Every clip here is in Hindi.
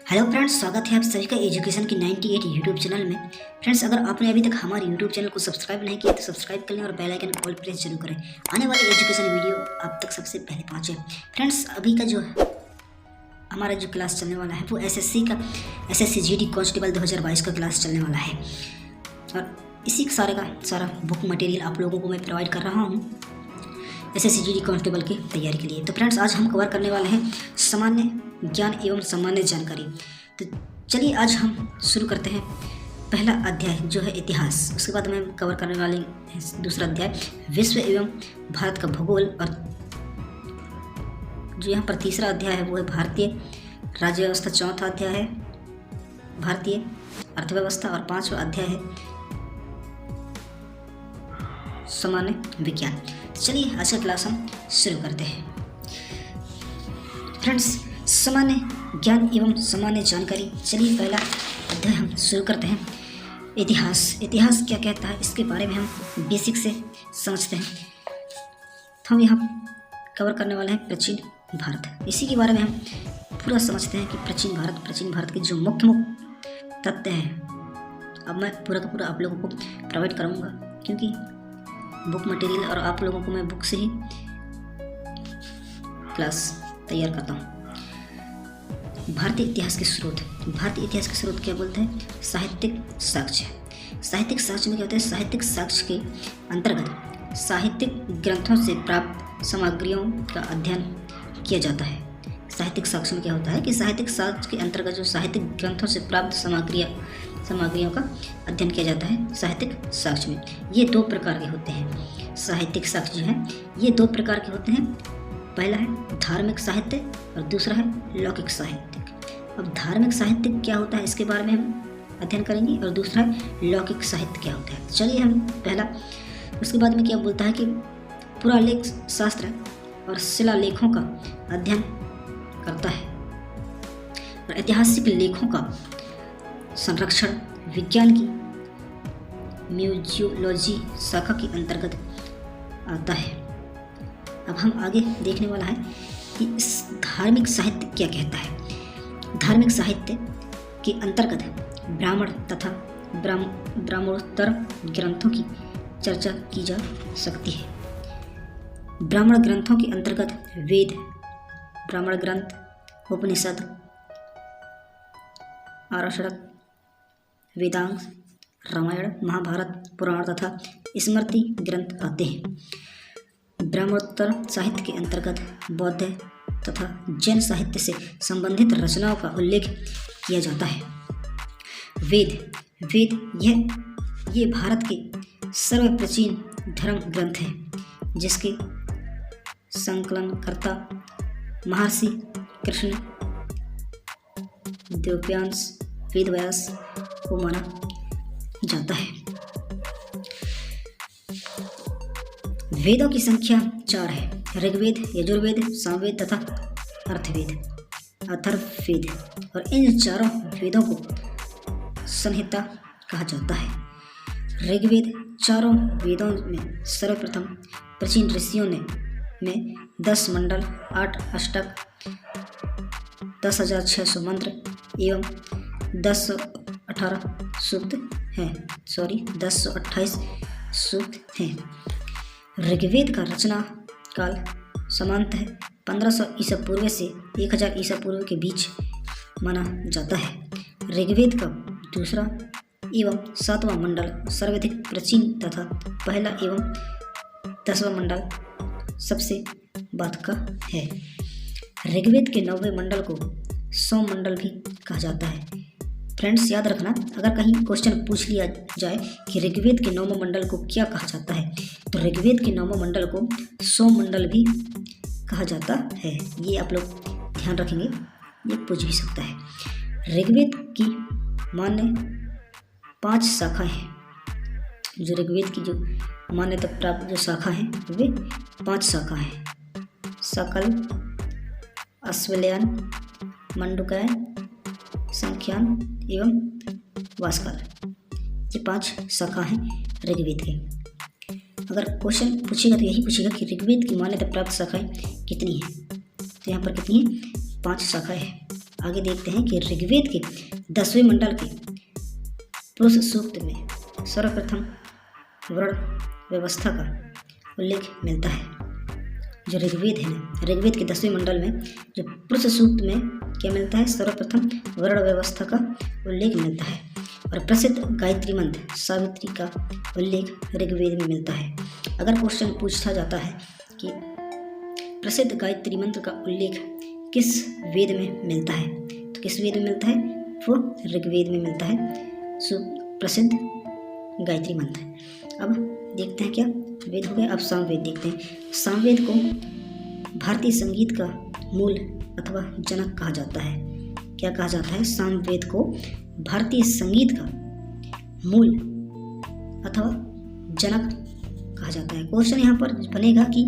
हेलो फ्रेंड्स, स्वागत है आप सभी का एजुकेशन की 98 यूट्यूब चैनल में। फ्रेंड्स, अगर आपने अभी तक हमारे यूट्यूब चैनल को सब्सक्राइब नहीं किया तो सब्सक्राइब कर लें और बेल आइकन ऑल प्रेस जरूर करें। आने वाली एजुकेशन वीडियो आप तक सबसे पहले पहुंचे। फ्रेंड्स, अभी का जो हमारा जो क्लास चलने वाला है वो एसएससी जीडी कांस्टेबल 2022 का क्लास चलने वाला है और इसी का सारा बुक मटेरियल आप लोगों को मैं प्रोवाइड कर रहा हूँ एसएससी जीडी कांस्टेबल की तैयारी के लिए। तो फ्रेंड्स, आज हम कवर करने वाले हैं सामान्य ज्ञान एवं सामान्य जानकारी। तो चलिए आज हम शुरू करते हैं। पहला अध्याय जो है इतिहास, उसके बाद में कवर करने वाले हैं दूसरा अध्याय विश्व एवं भारत का भूगोल, और जो यहाँ पर तीसरा अध्याय है वो है भारतीय राज्य व्यवस्था, चौथा अध्याय है भारतीय अर्थव्यवस्था और पांचवा अध्याय है सामान्य विज्ञान। चलिए आज का क्लास हम शुरू करते हैं। फ्रेंड्स, सामान्य ज्ञान एवं सामान्य जानकारी। चलिए पहला अध्याय हम शुरू करते हैं। इतिहास क्या कहता है इसके बारे में हम बेसिक से समझते हैं। तो हम यहाँ कवर करने वाले हैं प्राचीन भारत। इसी के बारे में हम पूरा समझते हैं कि प्राचीन भारत के जो मुख्य तथ्य हैं अब मैं पूरा का पूरा आप लोगों को प्रोवाइड करूँगा, क्योंकि बुक मटेरियल और आप लोगों को मैं बुक से ही क्लास तैयार करता हूँ। भारतीय इतिहास के स्रोत क्या बोलते हैं? साहित्यिक साक्ष्य। साहित्यिक साक्ष्य में क्या होता है? साहित्यिक साक्ष्य के अंतर्गत साहित्यिक ग्रंथों से प्राप्त सामग्रियों का अध्ययन किया जाता है। साहित्यिक साक्ष्य में क्या होता है कि साहित्यिक साक्ष्य के अंतर्गत जो साहित्यिक ग्रंथों से प्राप्त सामग्रियों का अध्ययन किया जाता है साहित्यिक साक्ष्य में। ये दो प्रकार के होते हैं। साहित्यिक साक्ष्य जो है ये दो प्रकार के होते हैं। पहला है धार्मिक साहित्य और दूसरा है लौकिक साहित्य। अब धार्मिक साहित्य क्या होता है इसके बारे में हम अध्ययन करेंगे, और दूसरा है लौकिक साहित्य क्या होता है। चलिए हम पहला, उसके बाद में क्या बोलता है कि पुरालेख शास्त्र और शिलालेखों का अध्ययन करता है और ऐतिहासिक लेखों का संरक्षण विज्ञान की म्यूजियोलॉजी शाखा के अंतर्गत आता है। अब हम आगे देखने वाला है कि इस धार्मिक साहित्य क्या कहता है। धार्मिक साहित्य के अंतर्गत ब्राह्मण तथा ब्राह्मणोत्तर ग्रंथों की चर्चा की जा सकती है। ब्राह्मण ग्रंथों के अंतर्गत वेद, ब्राह्मण ग्रंथ, उपनिषद, आरषण, वेदांग, रामायण, महाभारत, पुराण तथा स्मृति ग्रंथ आते हैं। ब्राह्मणोत्तर साहित्य के अंतर्गत बौद्ध तथा जैन साहित्य से संबंधित रचनाओं का उल्लेख किया जाता है। वेद ये भारत के सर्वप्राचीन धर्म ग्रंथ हैं, जिसके संकलनकर्ता महर्षि कृष्ण द्वैपायन वेदव्यास को माना जाता है। वेदों की संख्या 4 है। ऋग्वेद, यजुर्वेद, सामवेद तथा अथर्ववेद, और इन चारों वेदों को संहिता कहा जाता है। ऋग्वेद चारों वेदों में सर्वप्रथम प्राचीन ऋषियों में 10 मंडल, 8 अष्टक, 10,600 मंत्र एवं 1028 सूक्त हैं। ऋग्वेद का रचना काल सामान्यतः 1500 ईसा पूर्व से 1000 ईसा पूर्व के बीच माना जाता है। ऋग्वेद का दूसरा एवं 7वां मंडल सर्वाधिक प्राचीन तथा पहला एवं 10वां मंडल सबसे बाद का है। ऋग्वेद के 9वें मंडल को सोम मंडल भी कहा जाता है। फ्रेंड्स, याद रखना, अगर कहीं क्वेश्चन पूछ लिया जाए कि ऋग्वेद के 9वें मंडल को क्या कहा जाता है, तो ऋग्वेद के 9वें मंडल को सोम मंडल भी कहा जाता है। ये आप लोग ध्यान रखेंगे, ये पूछ भी सकता है। ऋग्वेद की मान्य 5 शाखाएं हैं। जो ऋग्वेद की जो मान्यता प्राप्त जो शाखा है वे 5 शाखा हैं। सकल, अश्वलयन, मंडूकय, संख्यान एवं वास्कल, ये 5 शाखा हैं ऋग्वेद के। अगर क्वेश्चन पूछेगा तो यही पूछेगा कि ऋग्वेद की मान्यता प्राप्त शाखाएं कितनी हैं, तो यहाँ पर कितनी है? 5 शाखाएं हैं। आगे देखते हैं कि ऋग्वेद के 10वें मंडल के पुरुष सूक्त में सर्वप्रथम वर्ण व्यवस्था का उल्लेख मिलता है। जो ऋग्वेद है ना, ऋग्वेद के 10वें मंडल में जो पुरुष सूक्त में क्या मिलता है, सर्वप्रथम वर्ण व्यवस्था का उल्लेख मिलता है। और प्रसिद्ध गायत्री मंत्र सावित्री का उल्लेख ऋग्वेद में मिलता है। अगर क्वेश्चन पूछा जाता है कि प्रसिद्ध गायत्री मंत्र का उल्लेख किस वेद में मिलता है, तो किस वेद में मिलता है, वो ऋग्वेद में मिलता है प्रसिद्ध गायत्री मंत्र। अब देखते हैं क्या वेद हो गया। अब सामवेद देखते हैं। सामवेद को भारतीय संगीत का मूल अथवा जनक कहा जाता है। क्या कहा जाता है? सामवेद को भारतीय संगीत का मूल अथवा जनक कहा जाता है। क्वेश्चन यहाँ पर बनेगा कि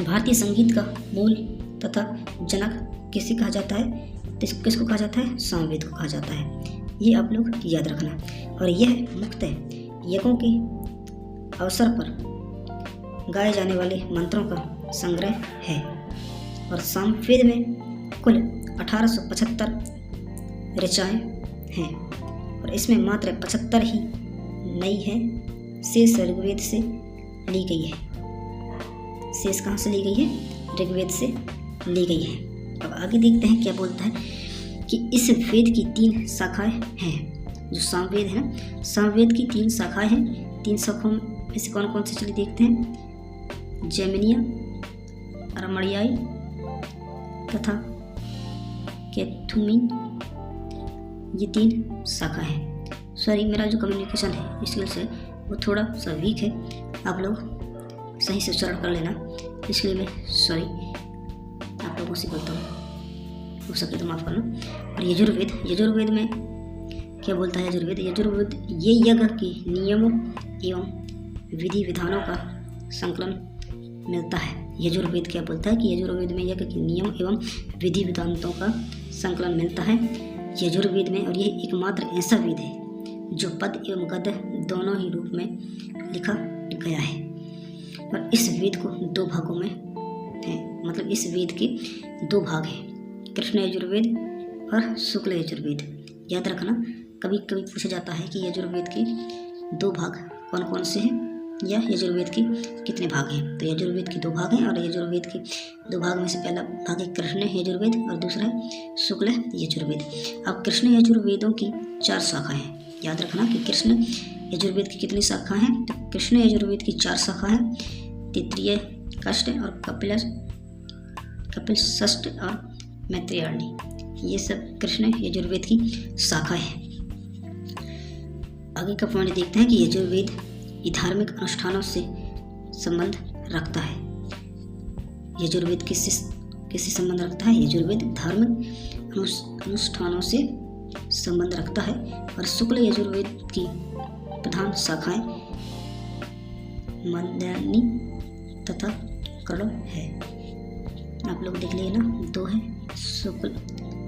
भारतीय संगीत का मूल तथा जनक किसे कहा जाता है? किसको कहा जाता है? सामवेद को कहा जाता है। ये आप लोग याद रखना। और यह मुख्यतः यज्ञों के अवसर पर गाए जाने वाले मंत्रों का संग्रह है। और सामवेद में कुल 1875 ऋचाएँ हैं और इसमें मात्र 75 ही नई है, शेष ऋग्वेद से ली गई है। शेष कहाँ से ली गई है? ऋग्वेद से ली गई है। अब आगे देखते हैं क्या बोलता है कि इस वेद की 3 शाखाएं हैं। जो सामवेद है ना, सामवेद की 3 शाखाएं हैं। 3 शाखाओं में से कौन कौन से चलिए देखते हैं। जैमिनिया, अरमणियाई तथा कैथुमिन, ये 3 शाखा है। सॉरी, मेरा जो कम्युनिकेशन है स्किल्स है वो थोड़ा सा वीक है, आप लोग सही से उच्चारण कर लेना, इसलिए मैं सॉरी आप लोगों से बोलता हूँ, हो सके तो माफ़ करना। और यजुर्वेद में क्या बोलता है? यजुर्वेद ये यज्ञ के नियमों एवं विधि विधानों का संकलन मिलता है। यजुर्वेद क्या बोलता है कि यजुर्वेद में यज्ञ के नियम एवं विधि विधानों का संकलन मिलता है यजुर्वेद में। और यह एकमात्र ऐसा वेद है जो पद एवं गद्य दोनों ही रूप में लिखा गया है। और इस वेद को 2 भागों में है, मतलब इस वेद के 2 भाग हैं, कृष्ण यजुर्वेद और शुक्ल यजुर्वेद। याद रखना, कभी कभी पूछा जाता है कि यजुर्वेद के 2 भाग कौन कौन से हैं या यजुर्वेद के कितने भाग हैं। तो यजुर्वेद के 2 भाग हैं और यजुर्वेद के 2 भाग में से पहला भाग है कृष्ण यजुर्वेद और दूसरा है शुक्ल यजुर्वेद। अब कृष्ण यजुर्वेदों की 4 शाखाएं हैं। याद रखना कि कृष्ण यजुर्वेद की कितनी शाखा हैं, तो कृष्ण यजुर्वेद की 4 शाखा हैं, तैत्तिरीय, काष्ठ और कपिल षष्ठ और मैत्रेयणी। ये सब कृष्ण यजुर्वेद की शाखा है। आगे का पॉइंट देखते हैं कि यजुर्वेद ये धार्मिक अनुष्ठानों से संबंध रखता है। यजुर्वेद किससे संबंध रखता है? यजुर्वेद धार्मिक अनुष्ठानों से संबंध रखता है। और शुक्ल यजुर्वेद की प्रधान शाखाएं मंदानी तथा कड़ो है। आप लोग देख लिए ना, 2 है। शुक्ल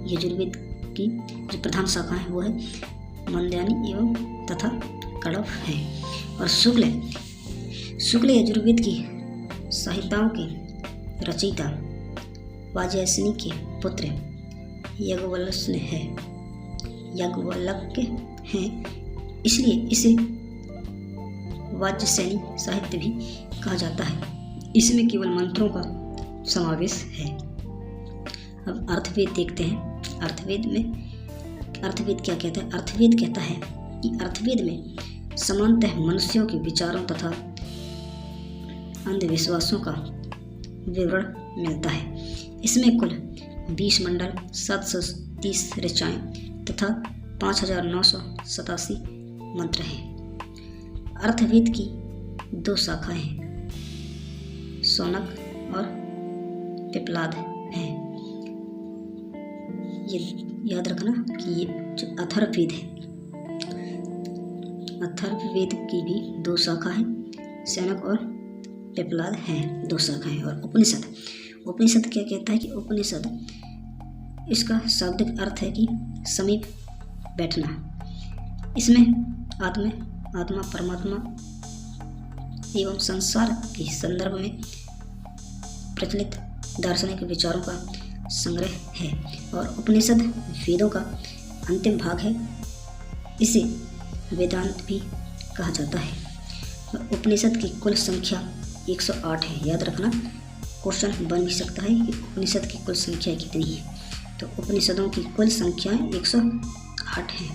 यजुर्वेद की जो प्रधान शाखा है वो है मंदानी एवं तथा कड़व है। और शुक्ल यजुर्वेद की संहिताओं के रचयिता वाजयसनी के पुत्र याज्ञवल्क्य हैं, इसलिए इसे वाजसैनी साहित्य भी कहा जाता है। इसमें केवल मंत्रों का समावेश है। अब अर्थवेद देखते हैं। अर्थवेद क्या कहता है? अर्थवेद कहता है कि अर्थवेद में सामान्यतः मनुष्यों के विचारों तथा अंधविश्वासों का विवरण मिलता है। इसमें कुल 20 मंडल, 730 ऋचाएँ तथा 5987 मंत्र हैं। अर्थवेद की 2 शाखाएं हैं, शौनक और पिप्लाद हैं। ये याद रखना कि ये जो अथर्ववेद है, अथर्ववेद की भी 2 शाखा है, शौनक और पिप्लाद हैं, 2 शाखाएं। और उपनिषद क्या कहता है कि उपनिषद, इसका शाब्दिक अर्थ है कि समीप बैठना। इसमें आत्मा, परमात्मा एवं संसार के संदर्भ में प्रचलित दार्शनिक विचारों का संग्रह है और उपनिषद वेदों का अंतिम भाग है। इसे वेदांत भी कहा जाता है। उपनिषद की कुल संख्या 108 है। याद रखना, क्वेश्चन बन भी सकता है कि उपनिषद की कुल संख्या कितनी है। तो उपनिषदों की कुल संख्या 108 है,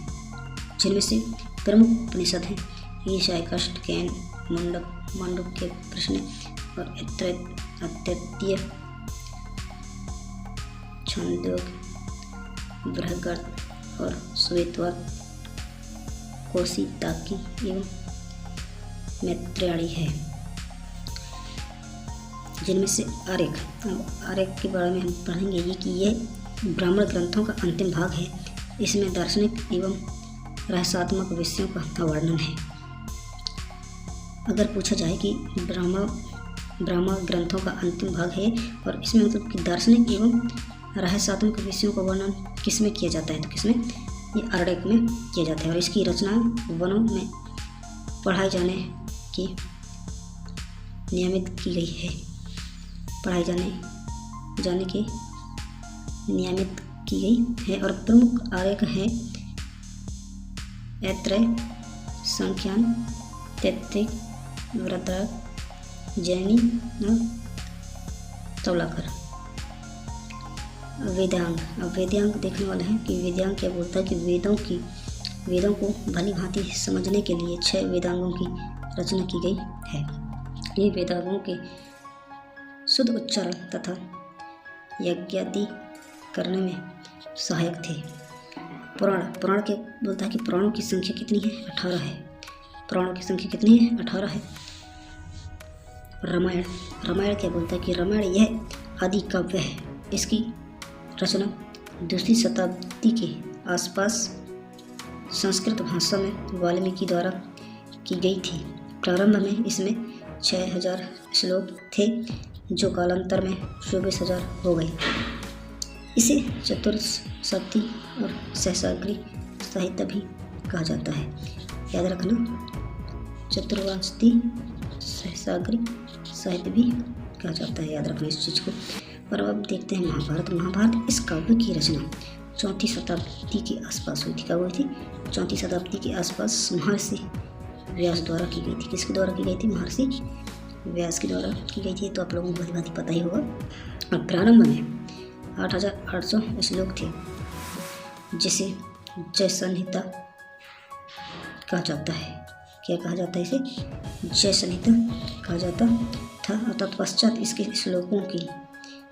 जिनमें से प्रमुख उपनिषद हैं ईशावास्य, कैन, मांडुक्य, प्रश्न और अद्वितीय, छांदोग्य, बृहदारण्यक और श्वेतवाद, कौशिकी एवं मैत्रेयी है। जिनमें से आर्यक के बारे में हम पढ़ेंगे ये कि यह ब्राह्मण ग्रंथों का अंतिम भाग है। इसमें दार्शनिक एवं रहस्यात्मक विषयों का वर्णन है। अगर पूछा जाए कि ब्राह्मण ग्रंथों का अंतिम भाग है और इसमें मतलब कि दार्शनिक एवं रहस्यात्मक विषयों का वर्णन किसमें किया जाता है, तो किसमें, ये आर्यक में किया जाता है। और इसकी रचना वनों में पढ़ाए जाने की नियमित की गई है। पढ़ाई जाने की नियमित की गई है। और प्रमुख आर्यक हैं ऐत्रेय, सांख्यायन, तैत्तिरीय, बृहदारण्यक, जैमिनी और तौलाकर। वेदांग। अब वेदांग देखने वाले हैं कि वेदांग क्या बोलता है कि वेदों को भली भांति समझने के लिए 6 वेदांगों की रचना की गई है। ये वेदांगों के शुद्ध उच्चारण तथा यज्ञादि करने में सहायक थे। पुराण के बोलता है कि पुराणों की संख्या कितनी है, 18 है। पुराणों की संख्या कितनी है, 18 है। रामायण क्या बोलता है कि रामायण यह आदि काव्य है। इसकी रचना 2वीं शताब्दी के आसपास संस्कृत भाषा में वाल्मीकि द्वारा की गई थी। प्रारंभ में इसमें 6000 श्लोक थे, जो कालांतर में 24,000 हो गए। इसे चतुर्सप्ती और सहस्राग्री साहित्य भी कहा जाता है। याद रखना, चतुर्सप्ती सहस्राग्री साहित्य भी कहा जाता है। याद रखना इस चीज़ को। और अब देखते हैं महाभारत। इस काव्य की रचना 4वीं शताब्दी के आसपास हुई थी। क्या हुई थी? 4वीं शताब्दी के आसपास महर्षि व्यास द्वारा की गई थी। किसके द्वारा की गई थी? महर्षि व्यास के द्वारा की गई थी। तो आप लोगों को भली भांति पता ही होगा। और प्रारंभ में 8800 श्लोक थे, जिसे जय संहिता कहा जाता है। क्या कहा जाता है इसे? जय संहिता कहा जाता था। और तत्पश्चात इसके श्लोकों की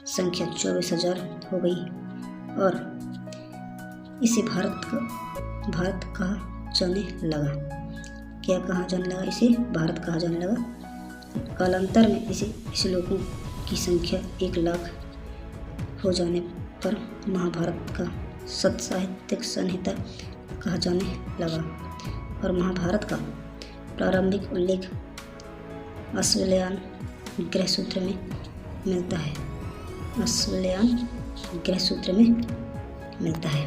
संख्या 24,000 हो गई और इसे भारत कहा जाने लगा। क्या कहा जाने लगा? इसे भारत कहा जाने लगा। कालांतर में इसे श्लोकों की संख्या 1 लाख हो जाने पर महाभारत का सत्साहित्यिक संहिता कहा जाने लगा। और महाभारत का प्रारंभिक उल्लेख अश्वल्यायन गृहसूत्र में मिलता है। अश्वल्यायन गृहसूत्र में मिलता है।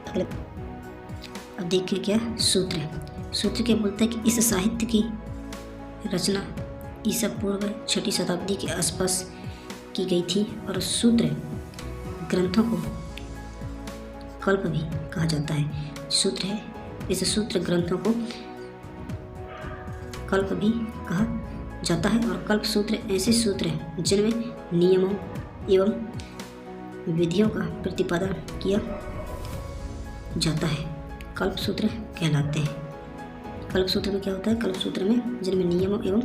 अगले अब देखिए क्या सूत्र क्या बोलता है कि इस साहित्य की रचना ईसा पूर्व 6वीं शताब्दी के आसपास की गई थी। और सूत्र ग्रंथों को कल्प भी कहा जाता है। सूत्र है, इस सूत्र ग्रंथों को कल्प भी कहा जाता है। और कल्प सूत्र ऐसे सूत्र हैं जिनमें नियमों एवं विधियों का प्रतिपादन किया जाता है, कल्प सूत्र कहलाते हैं। कल्प सूत्र में क्या होता है? कल्प सूत्र में जिनमें नियमों एवं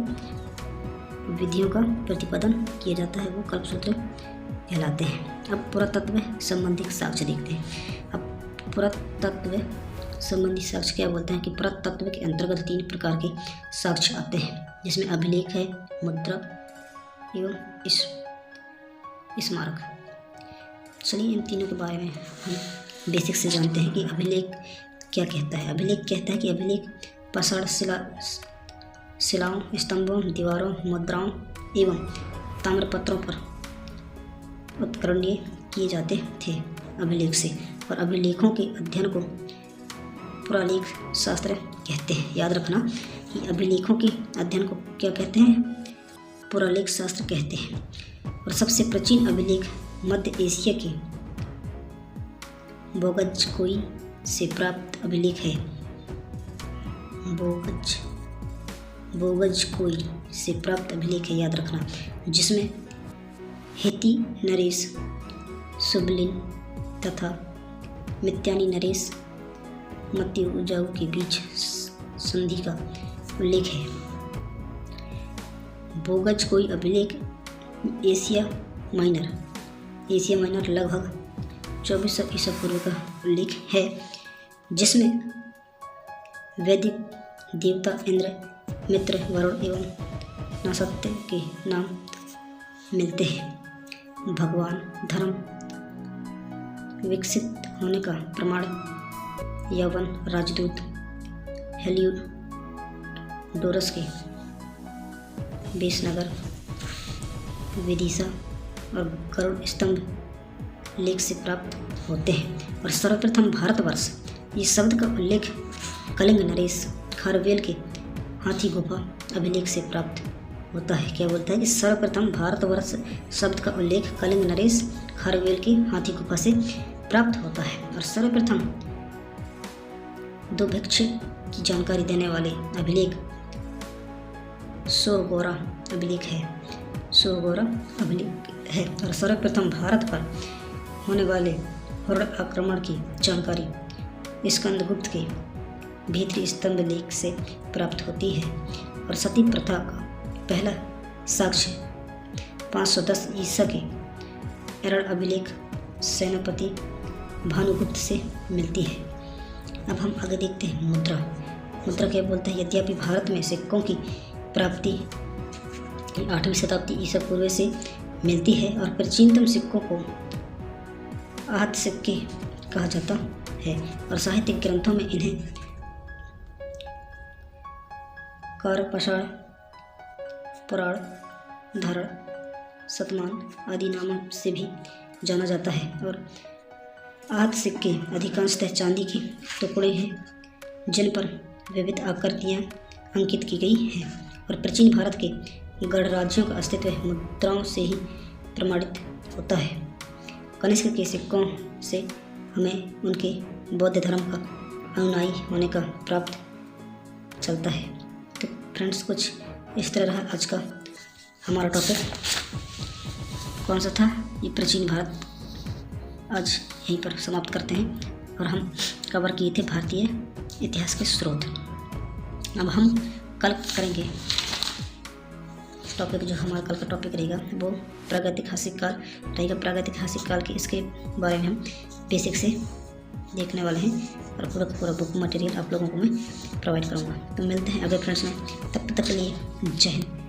विधियों का प्रतिपादन किया जाता है, वो कल्प सूत्र कहलाते हैं। अब पुरातत्व संबंधी साक्ष्य देखते हैं। अब पुरातत्व संबंधी साक्ष्य क्या बोलते हैं कि पुरातत्व के अंतर्गत 3 प्रकार के साक्ष्य आते हैं, जिसमें अभिलेख है, मुद्रा एवं स्मारक। चलिए इन तीनों के बारे में हम बेसिक से जानते हैं कि अभिलेख क्या कहता है। अभिलेख कहता है कि अभिलेख पाषाण शिलाओं, स्तंभों, दीवारों, मुद्राओं एवं ताम्रपत्रों पर उत्कीर्णन किए जाते थे अभिलेख से। और अभिलेखों के अध्ययन को पुरालेख शास्त्र कहते हैं। याद रखना कि अभिलेखों के अध्ययन को क्या कहते हैं? पुरालेख शास्त्र कहते हैं। और सबसे प्राचीन अभिलेख मध्य एशिया के बोगजकोई से प्राप्त अभिलेख है। बोगजकोई से प्राप्त अभिलेख है, याद रखना, जिसमें हेती नरेश, सुबलिन तथा मित्यानी नरेश मत्युजाऊ के बीच संधि का उल्लेख है। बोगजकोई अभिलेख एशिया माइनर लगभग 2400 ईसा पूर्व का उल्लेख है, जिसमें वैदिक देवता इंद्र, मित्र, वरुण एवं नसत्य के नाम मिलते हैं। भगवान धर्म विकसित होने का प्रमाण यवन राजदूत हेलियोडोरस के विसनगर, विदिशा और गरुड़ स्तंभ लेख से प्राप्त होते हैं। और सर्वप्रथम भारतवर्ष, ये शब्द का उल्लेख कलिंग नरेश खारवेल के हाथी गुफा अभिलेख से प्राप्त होता है। क्या बोलता है कि सर्वप्रथम भारतवर्ष शब्द का उल्लेख कलिंग नरेश खारवेल के हाथी गुफा से प्राप्त होता है। और सर्वप्रथम दुर्भिक्ष की जानकारी देने वाले अभिलेख सोरगोरा अभिलेख है। और सर्वप्रथम भारत पर होने वाले हुर्र आक्रमण की जानकारी स्कंदगुप्त के भीतरी स्तंभ लेख से प्राप्त होती है। और सती प्रथा का पहला साक्ष्य 510 ईसा के एरड़ अभिलेख सेनापति भानुगुप्त से मिलती है। अब हम आगे देखते हैं मुद्रा क्या बोलते हैं। यद्यपि भारत में सिक्कों की प्राप्ति 8वीं शताब्दी ईसा पूर्व से मिलती है और प्राचीनतम सिक्कों को आहत सिक्के कहा जाता है, और साहित्यिक ग्रंथों में इन्हें कारपाषाण, पुराण, धारण, शतमान आदि नामों से भी जाना जाता है। और आहत सिक्के अधिकांशतः चांदी के टुकड़े हैं, जिन पर विविध आकृतियाँ अंकित की गई हैं। और प्राचीन भारत के गणराज्यों का अस्तित्व मुद्राओं से ही प्रमाणित होता है। कनिष्क के सिक्कों से हमें उनके बौद्ध धर्म का अनुयायी होने का प्राप्त चलता है। तो फ्रेंड्स, कुछ इस तरह रहा आज का हमारा टॉपिक। कौन सा था? ये प्राचीन भारत। आज यहीं पर समाप्त करते हैं। और हम कवर किए थे भारतीय इतिहास के स्रोत। अब हम कल करेंगे टॉपिक, जो हमारा कल का टॉपिक रहेगा वो प्रागैतिहासिक काल रहेगा। प्रागैतिहासिक काल के इसके बारे में हम बेसिक से देखने वाले हैं और पूरा बुक मटेरियल आप लोगों को मैं प्रोवाइड करूँगा। तो मिलते हैं अगले फ्रेंड्स में, तब तक के लिए जय हिंद।